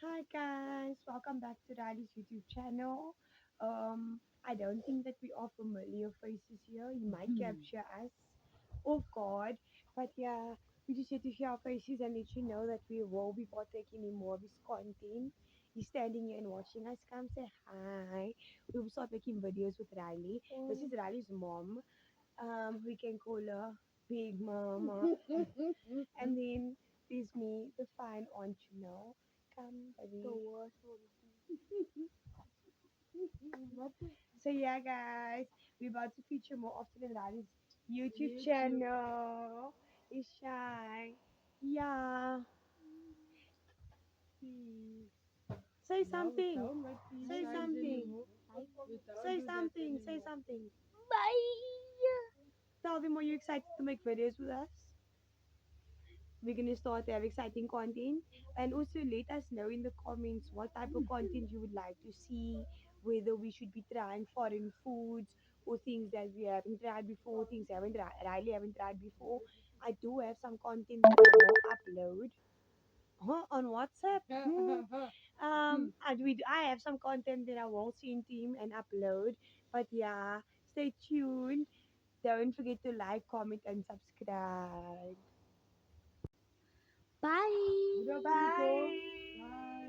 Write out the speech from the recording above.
Hi guys, welcome back to Riley's YouTube channel. I don't think that we are familiar faces here. You might capture us off guard, but yeah, we just had to share our faces and let you know that we will be partaking in more of his content. He's standing here and watching us. Come say hi. We will start making videos with Riley. This is Riley's mom. We can call her Big Mama. And then there's me, the fine aunt, Come, baby. The worst one. So yeah, guys, we're about to feature more often in Riley's YouTube channel. It's shy. Yeah. Say something. Say something. Say something. Say something. Bye. Tell them, are you excited to make videos with us? We're gonna start to have exciting content, and also let us know in the comments what type of content you would like to see, whether we should be trying foreign foods or things that we haven't tried before, things Riley haven't tried before. I do have some content that I will upload. On WhatsApp. I have some content that I will send to him and upload. But yeah, stay tuned. Don't forget to like, comment, and subscribe. Bye. Udah apa, Biko? Bye.